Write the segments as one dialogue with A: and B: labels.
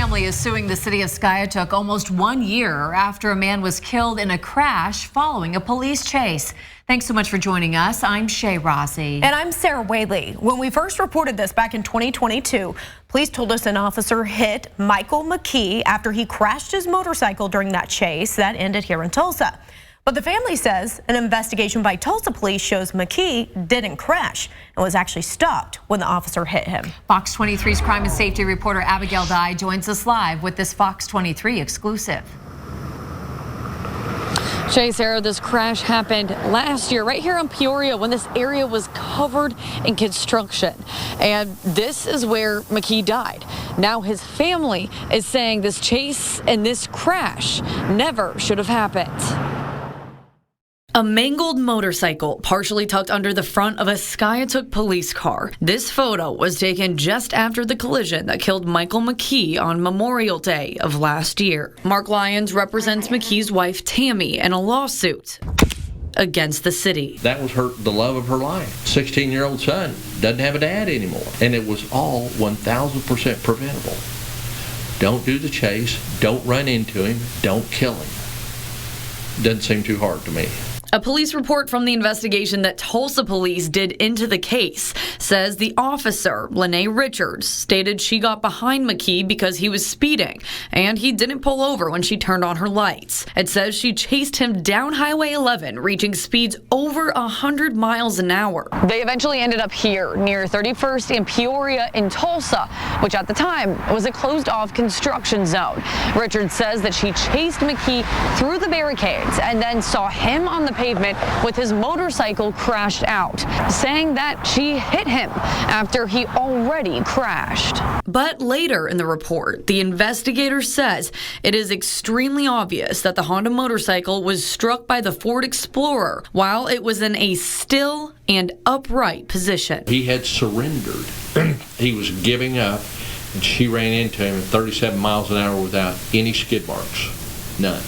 A: family is suing the city of Skiatook almost 1 year after a man was killed in a crash following a police chase. Thanks so much for joining us. I'm Shay Rossi.
B: And I'm Sarah Whaley. When we first reported this back in 2022, police told us an officer hit Michael McKee after he crashed his motorcycle during that chase that ended here in Tulsa. But the family says an investigation by Tulsa police shows McKee didn't crash and was actually stopped when the officer hit him.
A: Fox 23's crime and safety reporter Abigail Dye joins us live with this Fox 23 exclusive.
C: Shay, Sarah, this crash happened last year right here in Peoria when this area was covered in construction. And this is where McKee died. Now his family is saying this chase and this crash never should have happened. A mangled motorcycle partially tucked under the front of a Skiatook police car. This photo was taken just after the collision that killed Michael McKee on Memorial Day of last year. Mark Lyons represents McKee's wife Tammy in a lawsuit against the city.
D: That was the love of her life. 16-year-old son doesn't have a dad anymore. And it was all 1,000% preventable. Don't do the chase, don't run into him, don't kill him. Doesn't seem too hard to me.
C: A police report from the investigation that Tulsa police did into the case says the officer, Lene Richards, stated she got behind McKee because he was speeding and he didn't pull over when she turned on her lights. It says she chased him down Highway 11, reaching speeds over 100 miles an hour.
E: They eventually ended up here near 31st and Peoria in Tulsa, which at the time was a closed-off construction zone. Richards says that she chased McKee through the barricades and then saw him on the pavement with his motorcycle crashed out, saying that she hit him after he already crashed.
C: But later in the report, the investigator says it is extremely obvious that the Honda motorcycle was struck by the Ford Explorer while it was in a still and upright position.
D: He had surrendered. He was giving up, and she ran into him at 37 miles an hour without any skid marks. None.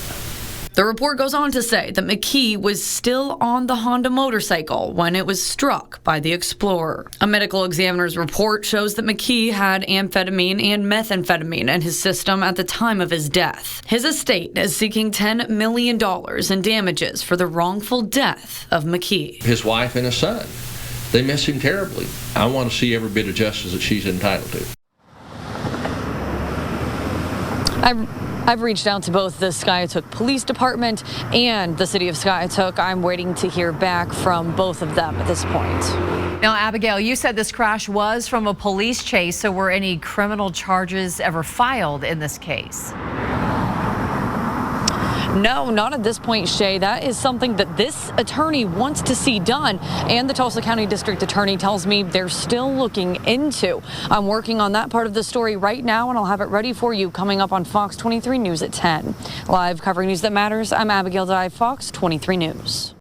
C: The report goes on to say that McKee was still on the Honda motorcycle when it was struck by the Explorer. A medical examiner's report shows that McKee had amphetamine and methamphetamine in his system at the time of his death. His estate is seeking $10 million in damages for the wrongful death of McKee.
D: His wife and his son, they miss him terribly. I want to see every bit of justice that she's entitled to.
C: I've reached out to both the Skiatook Police Department and the City of Skiatook. I'm waiting to hear back from both of them at this point.
A: Now, Abigail, you said this crash was from a police chase, so were any criminal charges ever filed in this case?
C: No, not at this point, Shay. That is something that this attorney wants to see done, and the Tulsa County District Attorney tells me they're still looking into. I'm working on that part of the story right now, and I'll have it ready for you coming up on Fox 23 News at 10. Live covering news that matters, I'm Abigail Dye, Fox 23 News.